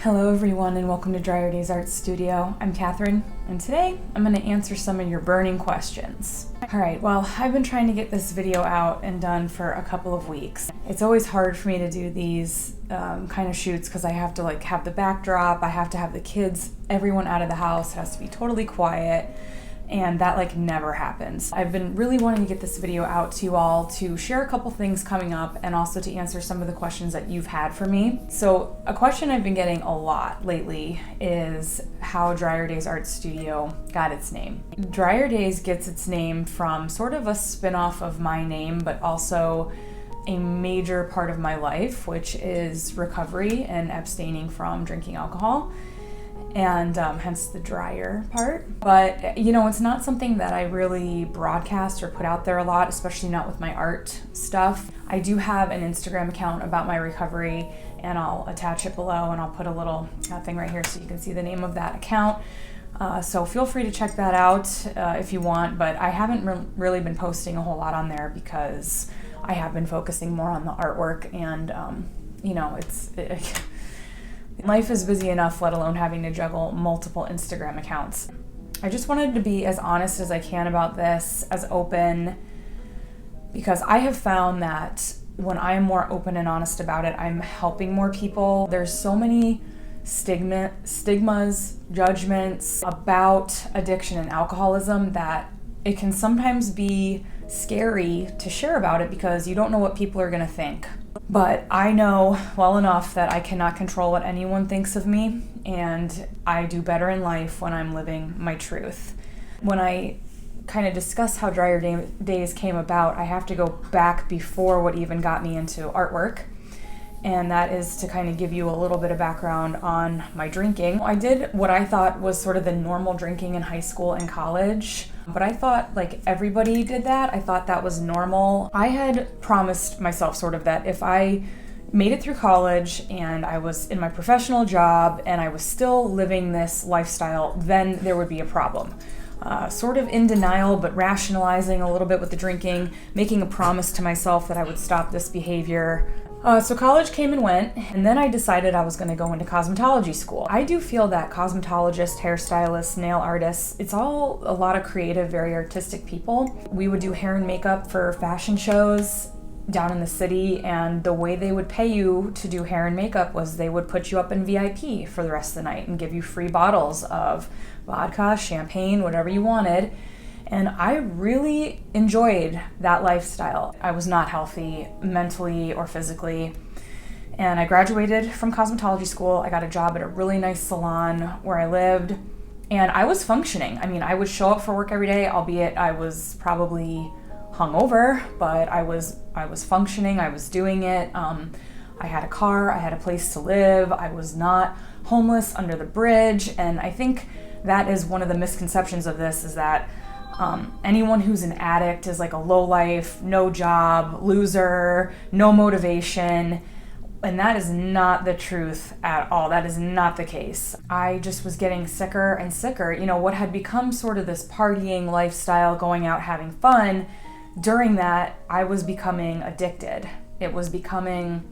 Hello everyone and welcome to Dryer Days Art Studio. I'm Catherine and today I'm going to answer some of your burning questions. Alright, well I've been trying to get this video out and done for a couple of weeks. It's always hard for me to do these kind of shoots because I have to have the backdrop, I have to have the kids, everyone out of the house, it has to be totally quiet. And that never happens. I've been really wanting to get this video out to you all to share a couple things coming up and also to answer some of the questions that you've had for me. So a question I've been getting a lot lately is how Dryer Days Art Studio got its name. Dryer Days gets its name from sort of a spin-off of my name, but also a major part of my life, which is recovery and abstaining from drinking alcohol. And hence the dryer part. But it's not something that I really broadcast or put out there a lot, especially not with my art stuff. I do have an Instagram account about my recovery and I'll attach it below and I'll put a little thing right here so you can see the name of that account. So feel free to check that out if you want, but I haven't really been posting a whole lot on there because I have been focusing more on the artwork and life is busy enough, let alone having to juggle multiple Instagram accounts. I just wanted to be as honest as I can about this, as open, because I have found that when I am more open and honest about it, I'm helping more people. There's so many stigmas, judgments about addiction and alcoholism that it can sometimes be scary to share about it because you don't know what people are going to think. But I know well enough that I cannot control what anyone thinks of me, and I do better in life when I'm living my truth. When I kind of discuss how Dryer Days came about, I have to go back before what even got me into artwork, and that is to kind of give you a little bit of background on my drinking. I did what I thought was sort of the normal drinking in high school and college, but I thought everybody did that. I thought that was normal. I had promised myself sort of that if I made it through college and I was in my professional job and I was still living this lifestyle, then there would be a problem. Sort of in denial, but rationalizing a little bit with the drinking, making a promise to myself that I would stop this behavior. So college came and went, and then I decided I was going to go into cosmetology school. I do feel that cosmetologists, hairstylists, nail artists, it's all a lot of creative, very artistic people. We would do hair and makeup for fashion shows down in the city, and the way they would pay you to do hair and makeup was they would put you up in VIP for the rest of the night and give you free bottles of vodka, champagne, whatever you wanted. And I really enjoyed that lifestyle. I was not healthy mentally or physically. And I graduated from cosmetology school. I got a job at a really nice salon where I lived. And I was functioning. I mean, I would show up for work every day, albeit I was probably hungover, but I was functioning, I was doing it. I had a car, I had a place to live. I was not homeless under the bridge. And I think that is one of the misconceptions of this, is that anyone who's an addict is a lowlife, no job, loser, no motivation, and that is not the truth at all. That is not the case. I just was getting sicker and sicker. What had become sort of this partying lifestyle, going out having fun, during that I was becoming addicted. It was becoming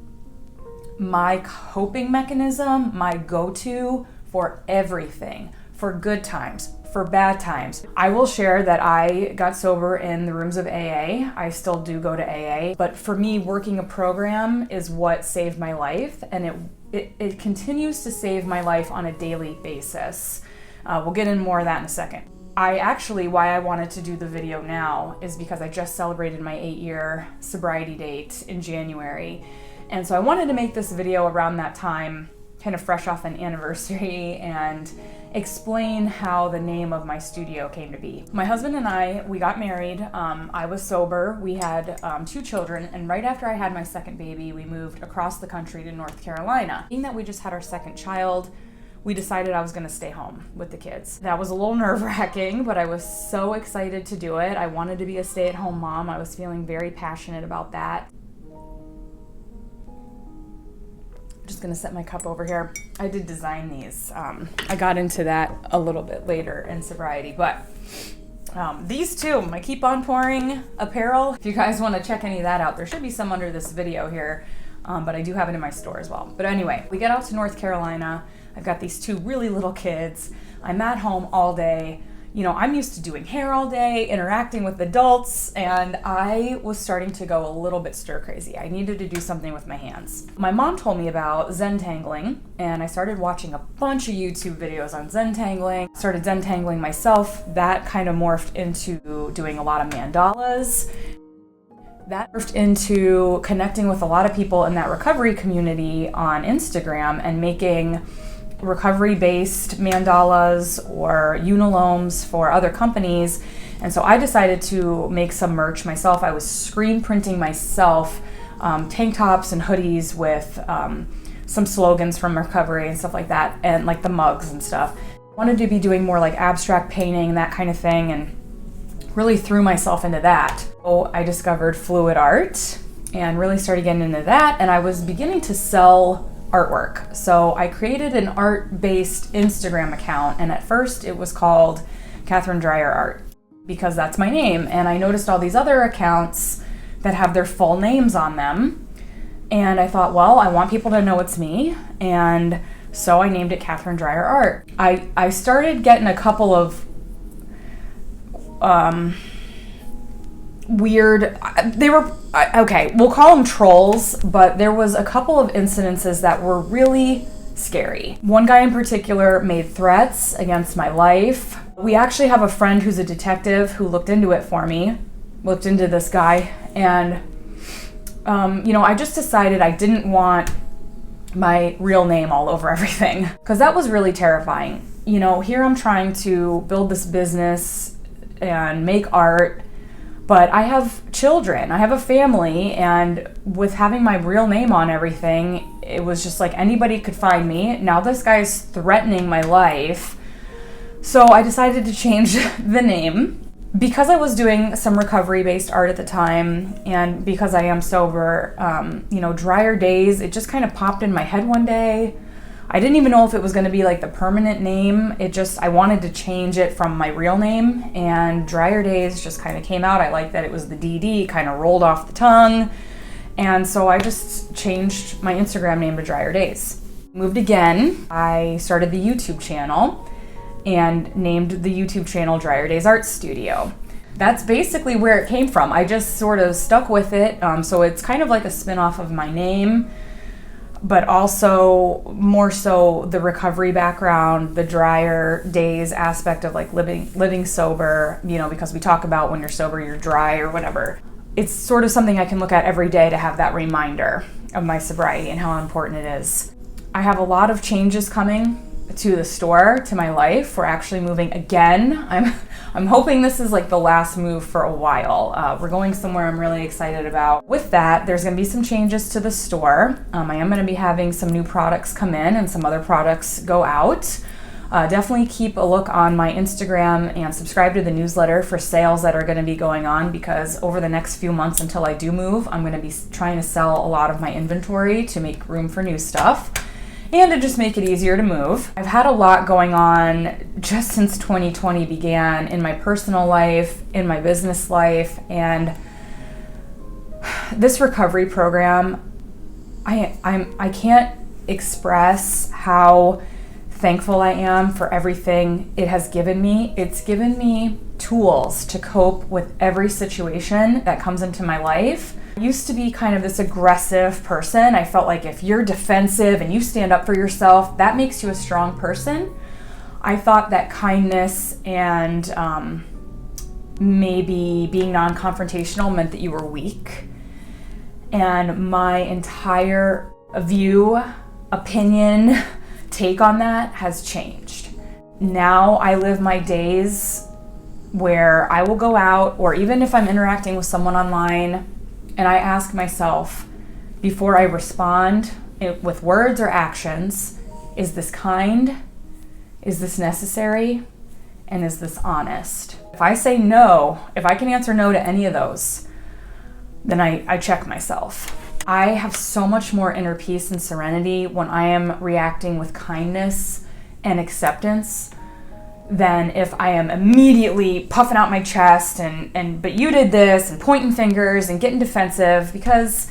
my coping mechanism, my go-to for everything, for good times, for bad times. I will share that I got sober in the rooms of AA. I still do go to AA, but for me, working a program is what saved my life, and it continues to save my life on a daily basis. We'll get in more of that in a second. Why I wanted to do the video now is because I just celebrated my 8-year sobriety date in January, and so I wanted to make this video around that time, kind of fresh off an anniversary, and explain how the name of my studio came to be. My husband and I, we got married. I was sober. We had 2 children, and right after I had my second baby, we moved across the country to North Carolina. Being that we just had our second child, we decided I was going to stay home with the kids. That was a little nerve-wracking, but I was so excited to do it. I wanted to be a stay-at-home mom. I was feeling very passionate about that. Just gonna set my cup over here. I did design these. I got into that a little bit later in sobriety, but these two, my Keep On Pouring apparel, if you guys want to check any of that out, there should be some under this video here. but I do have it in my store as well. But anyway, we get out to North Carolina. I've got these 2 really little kids. I'm at home all day. You know, I'm used to doing hair all day, interacting with adults, and I was starting to go a little bit stir crazy. I needed to do something with my hands. My mom told me about Zentangling, and I started watching a bunch of YouTube videos on Zentangling. Started Zentangling myself. That kind of morphed into doing a lot of mandalas. That morphed into connecting with a lot of people in that recovery community on Instagram and making recovery-based mandalas or unilomes for other companies. And so I decided to make some merch myself. I was screen printing myself tank tops and hoodies with some slogans from recovery and stuff like that, and like the mugs and stuff. I wanted to be doing more like abstract painting, that kind of thing, and really threw myself into that. So I discovered fluid art and really started getting into that, and I was beginning to sell artwork. So I created an art-based Instagram account, and at first it was called Catherine Dreyer Art because that's my name. And I noticed all these other accounts that have their full names on them, and I thought, well, I want people to know it's me, and so I named it Catherine Dreyer Art. I started getting a couple of weird, we'll call them trolls, but there was a couple of incidences that were really scary. One guy in particular made threats against my life. We actually have a friend who's a detective who looked into it for me, looked into this guy, and I just decided I didn't want my real name all over everything, because that was really terrifying. You know, here I'm trying to build this business and make art, but I have children, I have a family, and with having my real name on everything, it was just like anybody could find me. Now this guy's threatening my life. So I decided to change the name. Because I was doing some recovery-based art at the time, and because I am sober, Drier Days, it just kind of popped in my head one day. I didn't even know if it was going to be like the permanent name. I wanted to change it from my real name, and Drier Days just kind of came out. I liked that it was the DD, kind of rolled off the tongue. And so I just changed my Instagram name to Drier Days. Moved again. I started the YouTube channel and named the YouTube channel Drier Days Art Studio. That's basically where it came from. I just sort of stuck with it. So it's kind of like a spin-off of my name, but also more so the recovery background, the Drier Days aspect of like living sober, because we talk about when you're sober, you're dry or whatever. It's sort of something I can look at every day to have that reminder of my sobriety and how important it is. I have a lot of changes coming to the store, to my life. We're actually moving again. I'm hoping this is like the last move for a while. We're going somewhere I'm really excited about. With that, there's going to be some changes to the store. I am going to be having some new products come in and some other products go out. Definitely keep a look on my Instagram and subscribe to the newsletter for sales that are going to be going on, because over the next few months until I do move, I'm going to be trying to sell a lot of my inventory to make room for new stuff and to just make it easier to move. I've had a lot going on just since 2020 began in my personal life, in my business life, and this recovery program, I can't express how thankful I am for everything it has given me. It's given me tools to cope with every situation that comes into my life. I used to be kind of this aggressive person. I felt like if you're defensive and you stand up for yourself, that makes you a strong person. I thought that kindness and maybe being non-confrontational meant that you were weak. And my entire view, opinion, take on that has changed. Now I live my days where I will go out, or even if I'm interacting with someone online, and I ask myself before I respond with words or actions, is this kind? Is this necessary? And is this honest? If I say no, if I can answer no to any of those, then I check myself. I have so much more inner peace and serenity when I am reacting with kindness and acceptance than if I am immediately puffing out my chest and but you did this and pointing fingers and getting defensive, because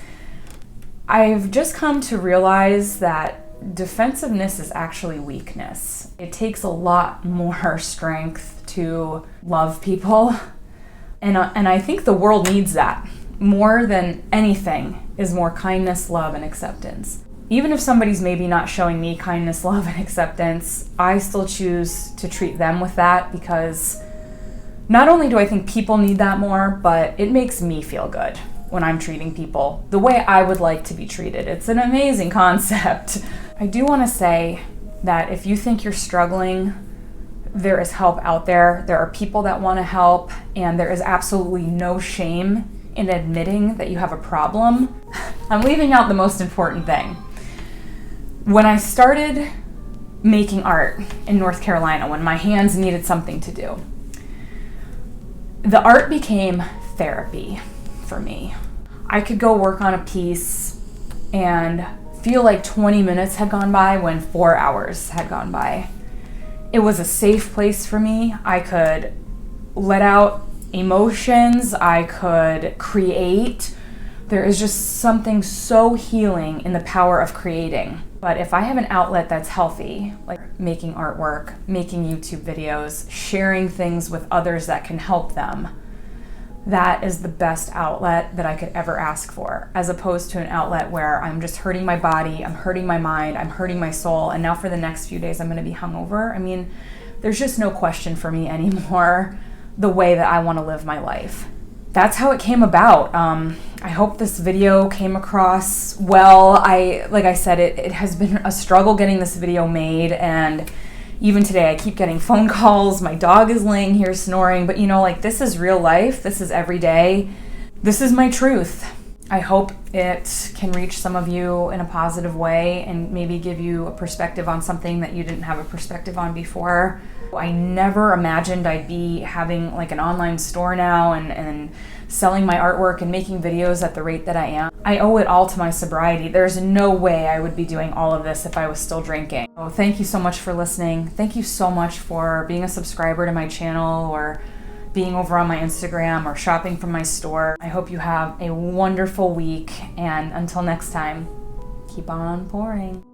I've just come to realize that defensiveness is actually weakness. It takes a lot more strength to love people, and I think the world needs that. More than anything is more kindness, love, and acceptance. Even if somebody's maybe not showing me kindness, love, and acceptance, I still choose to treat them with that, because not only do I think people need that more, but it makes me feel good when I'm treating people the way I would like to be treated. It's an amazing concept. I do want to say that if you think you're struggling, there is help out there. There are people that want to help, and there is absolutely no shame in admitting that you have a problem. I'm leaving out the most important thing. When I started making art in North Carolina, when my hands needed something to do, the art became therapy for me. I could go work on a piece and feel like 20 minutes had gone by when 4 hours had gone by. It was a safe place for me. I could let out emotions, I could create. There is just something so healing in the power of creating. But if I have an outlet that's healthy, like making artwork, making YouTube videos, sharing things with others that can help them, that is the best outlet that I could ever ask for, as opposed to an outlet where I'm just hurting my body, I'm hurting my mind, I'm hurting my soul, and now for the next few days I'm gonna be hungover. I mean, there's just no question for me anymore the way that I wanna live my life. That's how it came about. I hope this video came across well. Like I said, it has been a struggle getting this video made, and even today I keep getting phone calls. My dog is laying here snoring, but like, this is real life. This is every day. This is my truth. I hope it can reach some of you in a positive way and maybe give you a perspective on something that you didn't have a perspective on before. I never imagined I'd be having like an online store now and selling my artwork and making videos at the rate that I am. I owe it all to my sobriety. There's no way I would be doing all of this if I was still drinking. So thank you so much for listening. Thank you so much for being a subscriber to my channel, or being over on my Instagram, or shopping from my store. I hope you have a wonderful week, and until next time, keep on pouring.